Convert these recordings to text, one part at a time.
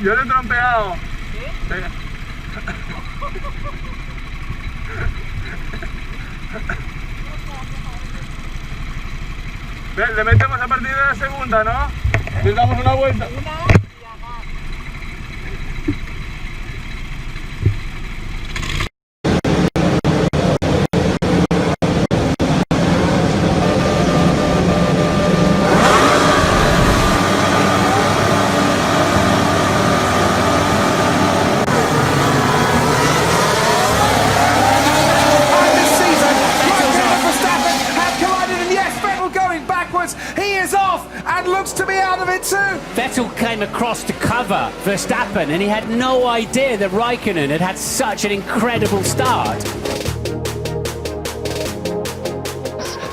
Yo le he trompeado. ¿Sí? Le metemos a partir de la segunda, ¿no? Le damos una vuelta. Vettel came across to cover Verstappen and he had no idea that Raikkonen had had such an incredible start.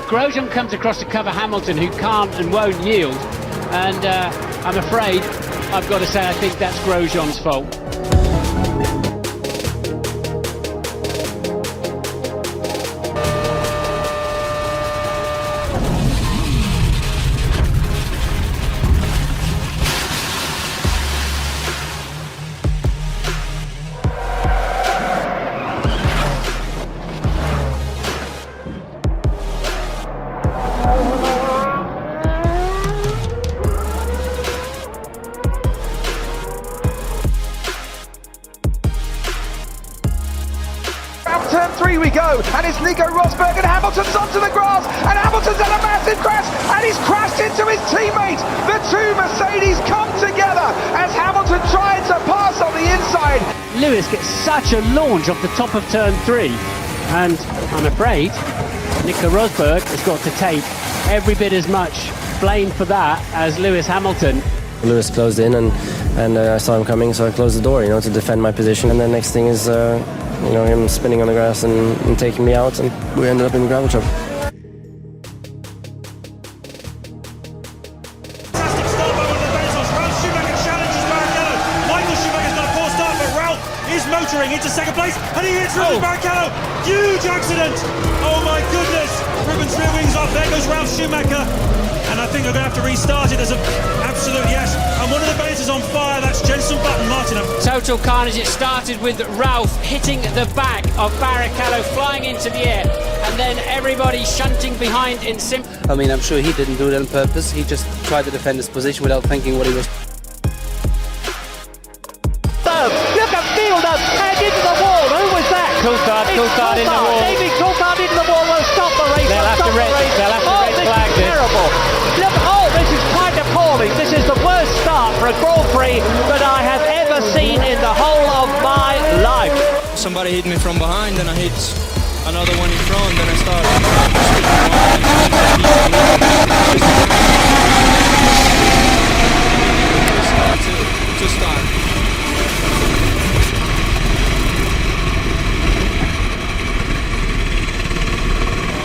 Grosjean comes across to cover Hamilton, who can't and won't yield, and I'm afraid I've got to say I think that's Grosjean's fault. Turn 3 we go, and it's Nico Rosberg, and Hamilton's onto the grass, and Hamilton's had a massive crash, and he's crashed into his teammate. The two Mercedes come together as Hamilton tried to pass on the inside. Lewis gets such a launch off the top of turn 3, and I'm afraid Nico Rosberg has got to take every bit as much blame for that as Lewis Hamilton. Lewis closed in, and I saw him coming, so I closed the door, to defend my position. And the next thing is, him spinning on the grass and taking me out, and we ended up in the gravel trap. Fantastic start by one of the Benzos. Ralph Schumacher challenges Barrichello. Michael Schumacher's got a poor start, but Ralph is motoring into second place, and he hits Rubens Barrichello. Huge accident. Oh my goodness. Rubens rear wings off. There goes Ralph Schumacher. And I think we're going to have to restart it. There's an absolute yes. And one of the Benzos on fire. That's Jenson Button, Martin. Total carnage. It started with Ralph hitting the back of Barrichello, flying into the air, and then everybody shunting behind in I mean, I'm sure he didn't do it on purpose. He just tried to defend his position without thinking what he was. Look at Fielder and into the wall. Who was that? Coulthard in the wall. David Coulthard into the wall. Will stop the race. They'll have to red flag this. Terrible. Look, this is quite appalling. This is the worst start for a Grand Prix that I have ever seen in the whole of my life. Somebody hit me from behind, then I hit another one in front, then I started. To start.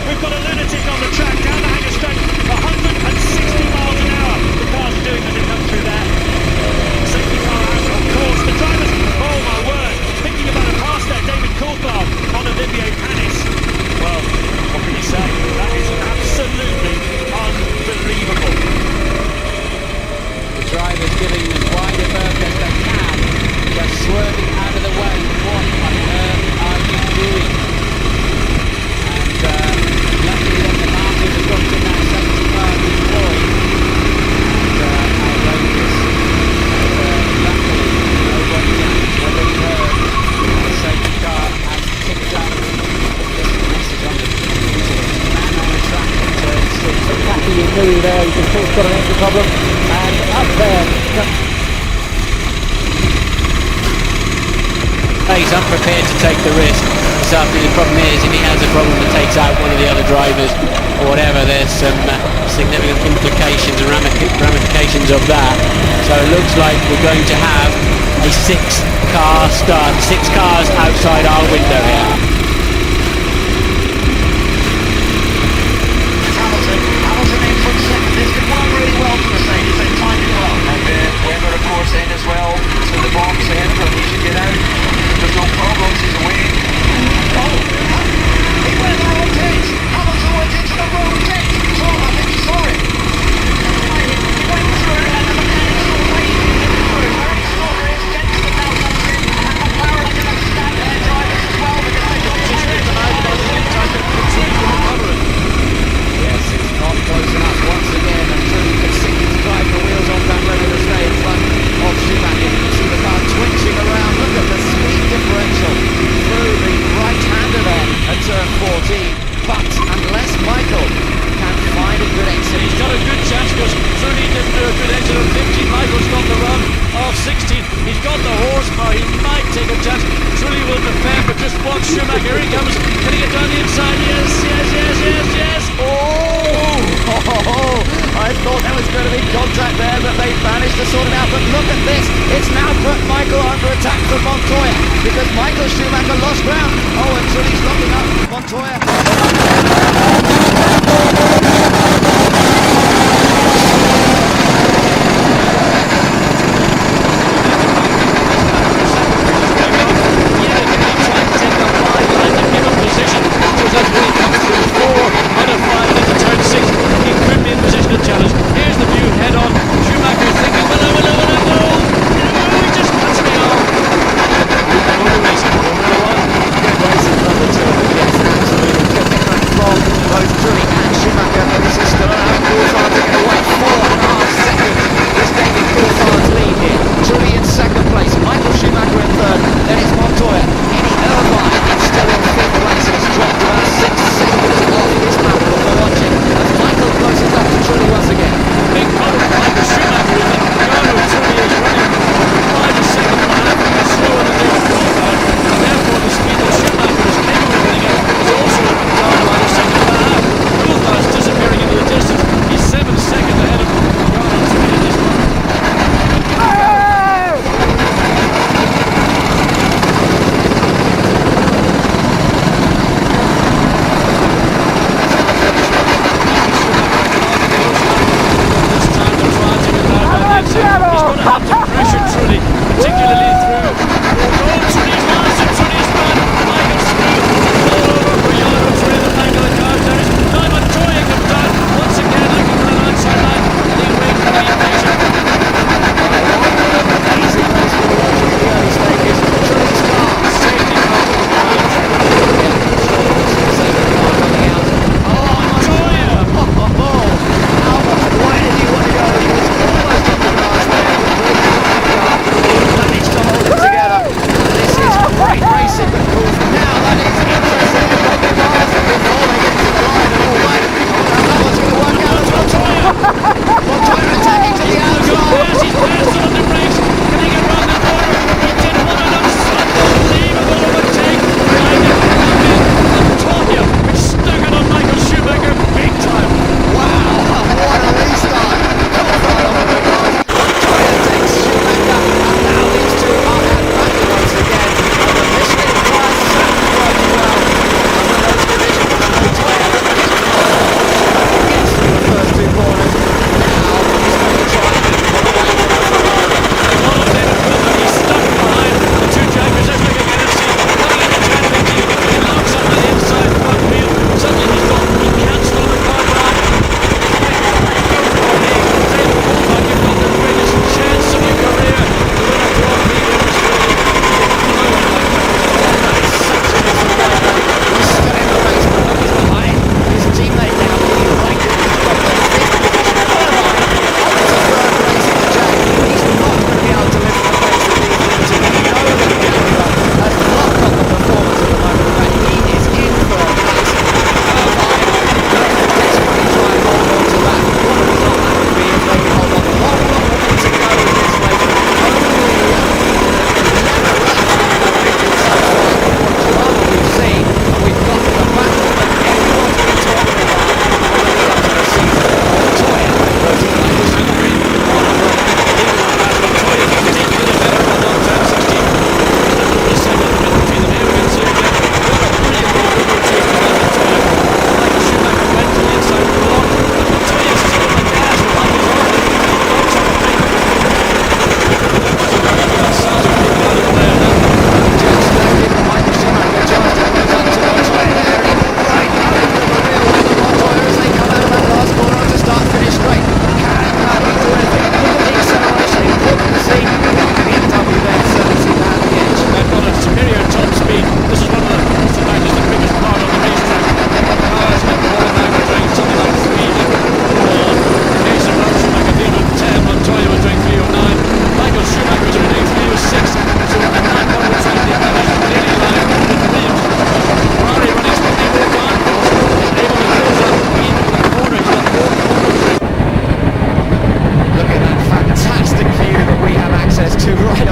We've got a lunatic on the track down the hanger straight, 160 miles an hour. The cars are doing as they come through there. Safety car out, of course. The drivers, oh my word, thinking about a pass there, David Coulthard on Olivier Panis. Well, what can you say? That is absolutely unbelievable. The drivers giving as wide a berth as they can, just swerving out of the way. What on earth are you doing? And luckily that the Martins have got to now safety car deployed. And outrageous. Luckily nobody damaged, nobody hurt. The safety car has picked up this message on the man on the track in turn 6. So Cathy Louis there, you can see he's got an engine problem. And up there. He's unprepared to take the risk. So the problem is, if he has a problem that takes out one of the other drivers or whatever, there's some significant implications and ramifications of that. So it looks like we're going to have a 6-car start, 6 cars outside our window here. Hamilton in from second. This could work really well for Mercedes. They timed it well. And Weber, of course, in as well. So the box ahead of him, he should get out. There's no problems, he's away. Oh, he went the wrong pit. Hamilton went into the wrong pit. Tom, I think he saw it. He went through and the mechanics all waiting through. He's got the horsepower. He might take a chance. Trulli will defend, but just watch Schumacher. Here he comes. Can he get down the inside? Yes. Oh, I thought there was going to be contact there, but they managed to sort it out. But look at this. It's now put Michael under attack from Montoya because Michael Schumacher lost ground. Oh, and Trulli's locking up Montoya. Both Trulli and Schumacher.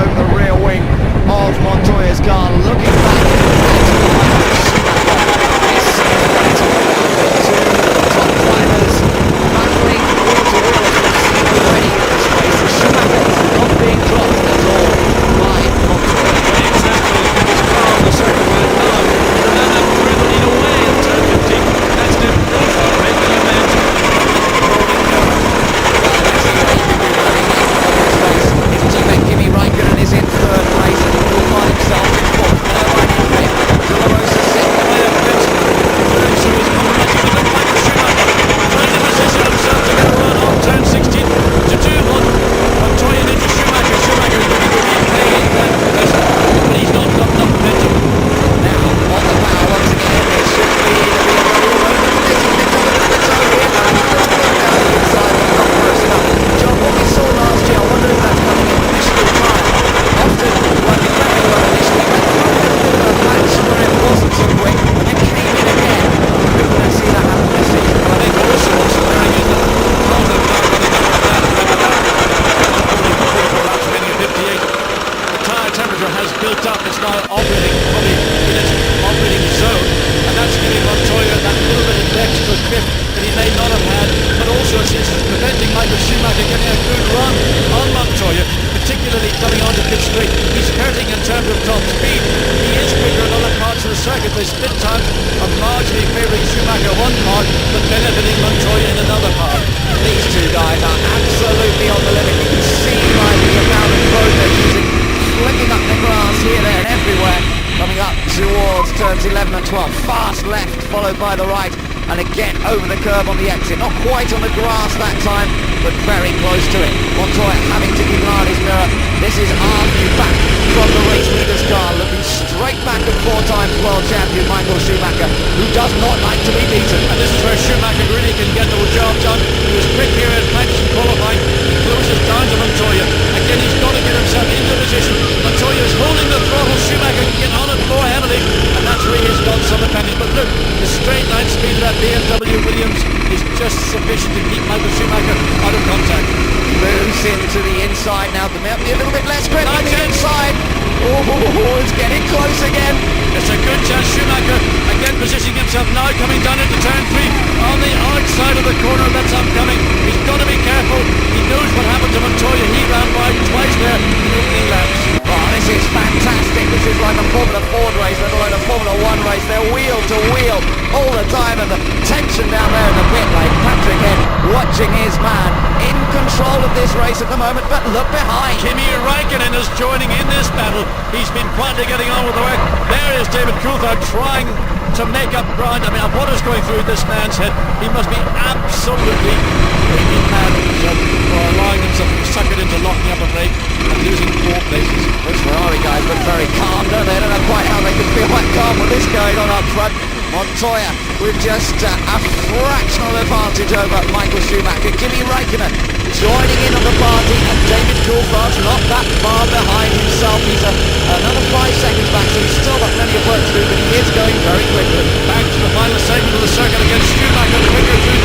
entering the rear wing of Montoya's car, looking back at this top drivers battling wheel to wheel as we've seen already in this race. Schumacher is not being dropped at all by Montoya. Exactly. His car on the circuit right now. And then that threw the lead away in turn 15. That's the proof of making a man to His teammate Kimi Raikkonen is in third place and he will find himself in fourth. Irvine in fifth, De La Rosa sixth. So he's compromising with Michael Schumacher. Trying to position himself to get a run on turn 16 to do what Montoya did to Schumacher. Schumacher is looking to repay that position, but he's not got enough momentum. Now on the power once again, it should be the BMW over the little bit of a bit over here. And he's got to go down the inside, but not close enough. John, what we saw last year, I wonder if that's coming in initially time. Often, working very well initially, went through a little bit of a patch where it wasn't so quick, and then came in again. We're going to see that happen this season. I think also what's occurring is that Costa now running up and down, unbelievable laps, getting a 58. The tyre temperature has built up. It's now operating probably in its operating zone, and that's giving Montoya that little bit of extra grip that he may not have had, but also it's preventing Michael Schumacher getting a good run on Montoya, particularly coming onto pit straight. He's hurting in terms of top speed. He is quicker in other parts of the circuit. The split times are marginally favouring Schumacher one part, but benefiting Montoya in another part. These two guys are absolutely on the limit. You can see by the amount of road they're using, flicking up the grass here, there and everywhere. Coming up towards turns 11 and 12. Fast left, followed by the right. And again over the curb on the exit. Not quite on the grass that time, but very close to it. Montoya having to keep an eye on his mirror. This is our view back from the race leader's car, looking straight back at four-time world champion Michael Schumacher, who does not like to be beaten. And this is where Schumacher really can get the job done. He was quick here in practice and qualifying. He closes down to Montoya. Again, he's got to get himself into position. Montoya is holding the throttle. Schumacher can get on it more heavily, and that's where he has got some advantage. But look, the straight line speed of that BMW Williams is just sufficient to keep Michael Schumacher out of contact. Moves into the inside now. There might be a little bit less grip on the inside. Oh, it's getting close again. It's a good chance. Schumacher again positioning himself now, coming down into turn 3 on the outside of the corner that's upcoming. He's got to be careful. He knows what happened to Montoya. He ran by twice there in opening laps. Oh, this is fantastic. This is like a Formula Ford race, let alone a Formula 1 race. They're wheel to wheel all the time, and the tension down there in the pit lane. Patrick Head watching his man in control of this race at the moment, but look behind. Kimi Raikkonen is joining in this battle. He's been quietly getting on with the work. There is David Coulthard trying to make up ground. I mean, what is going through this man's head? He must be absolutely mad for allowing himself to suck it into locking up a brake and losing 4 places. Those Ferrari guys look very calm, don't they? I don't know quite how they can feel that calm with this going on up front. Montoya with just a fractional advantage over Michael Schumacher. Kimi Raikkonen joining in on the party, and David Coulthard's not that far behind himself. He's another 5 seconds back, so he's still got plenty of work to do, but he is going very quickly. Back to the final segment of the circuit against Schumacher, quicker through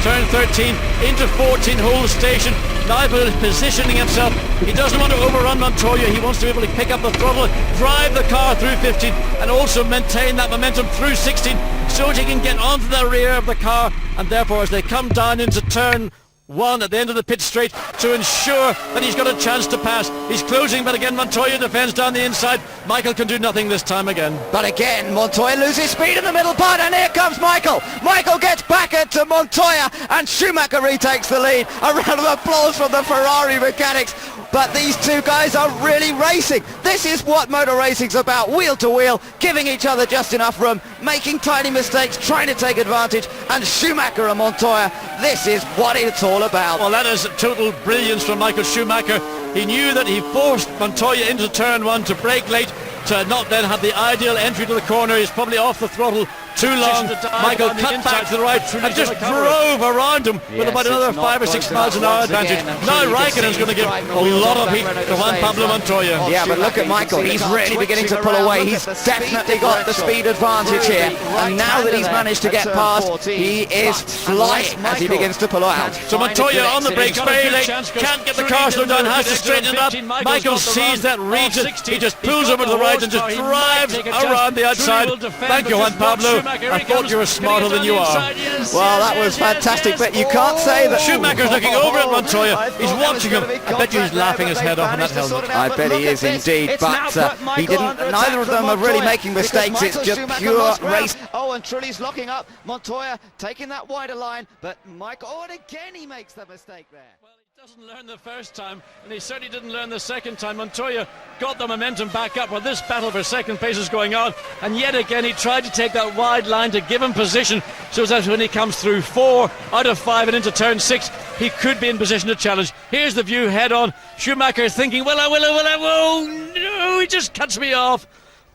turn 13 into 14 hole station. Now positioning himself. He doesn't want to overrun Montoya. He wants to be able to pick up the throttle, drive the car through 15, and also maintain that momentum through 16 so that he can get onto the rear of the car, and therefore as they come down into turn 1 at the end of the pit straight to ensure that he's got a chance to pass. He's closing, but again Montoya defends down the inside. Michael can do nothing this time again. But again, Montoya loses speed in the middle part, and here comes Michael. Michael gets back into Montoya, and Schumacher retakes the lead. A round of applause from the Ferrari mechanics. But these two guys are really racing. This is what motor racing's about, wheel to wheel, giving each other just enough room, making tiny mistakes, trying to take advantage, and Schumacher and Montoya, this is what it's all about. Well, that is total brilliance from Michael Schumacher. He knew that he forced Montoya into turn 1 to brake late, to not then have the ideal entry to the corner. He's probably off the throttle too long. Michael cut back to the right and just drove around him with about another 5 or 6 miles an hour advantage. Now Raikkonen's going to give a lot of heat to Juan Pablo Montoya. Yeah, but look at Michael. He's really beginning to pull away. He's definitely got the speed advantage here. And now that he's managed to get past, he is flying as he begins to pull out. So Montoya on the brakes, very late, can't get the car slow down, has to straighten it up. Michael sees that region, he just pulls over to the right and just drives around the outside. Thank you, Juan Pablo. I thought you were smarter than you are. Well, that was fantastic, but you can't say that... Schumacher's looking over at Montoya. He's watching him. I bet you he's laughing his head off in that helmet. I bet he is indeed, but he didn't. Neither of them are really making mistakes. It's just pure race. Oh, and Trulli's locking up. Montoya taking that wider line, but Michael. Oh, and again he makes the mistake there. Well, he doesn't learn the first time, and he certainly didn't learn the second time. Montoya got the momentum back up while this battle for second place is going on, and yet again he tried to take that wide line to give him position, so that when he comes through 4 out of 5 and into turn 6, he could be in position to challenge. Here's the view head on. Schumacher thinking, will I, oh no, he just cuts me off.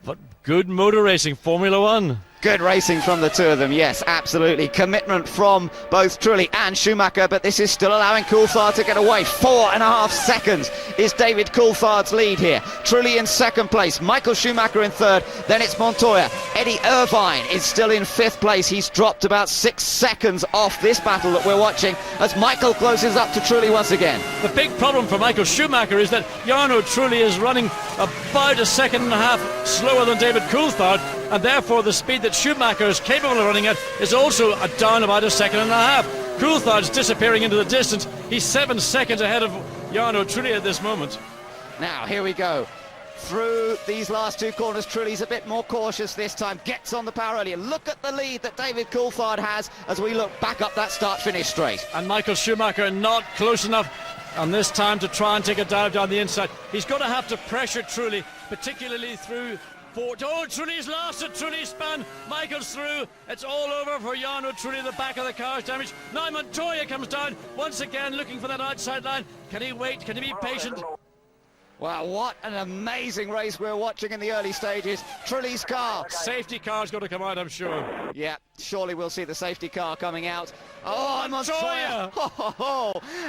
But good motor racing, Formula One. Good racing from the two of them, yes, absolutely. Commitment from both Trulli and Schumacher, but this is still allowing Coulthard to get away. 4.5 seconds is David Coulthard's lead here. Trulli in second place, Michael Schumacher in third, then it's Montoya. Eddie Irvine is still in 5th place. He's dropped about 6 seconds off this battle that we're watching as Michael closes up to Trulli once again. The big problem for Michael Schumacher is that Jarno Trulli is running about 1.5 seconds slower than David Coulthard, and therefore the speed that Schumacher is capable of running at is also down about 1.5 seconds. Coulthard's disappearing into the distance. He's 7 seconds ahead of Jarno Trulli at this moment. Now here we go through these last 2 corners. Trulli's a bit more cautious this time, gets on the power earlier. Look at the lead that David Coulthard has as we look back up that start-finish straight. And Michael Schumacher not close enough on this time to try and take a dive down the inside. He's going to have to pressure Trulli, particularly through 4. Oh, Trulli's lost it. Trulli spun. Michael's through. It's all over for Jarno Trulli. The back of the car's damaged. Now Montoya comes down once again looking for that outside line. Can he wait? Can he be patient? Wow, what an amazing race we're watching in the early stages. Trulli's car. Safety car's going to come out, I'm sure. Yeah, surely we'll see the safety car coming out. Oh, Montoya!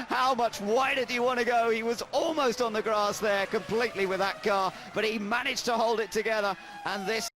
How much wider do you want to go? He was almost on the grass there, completely with that car, but he managed to hold it together, and this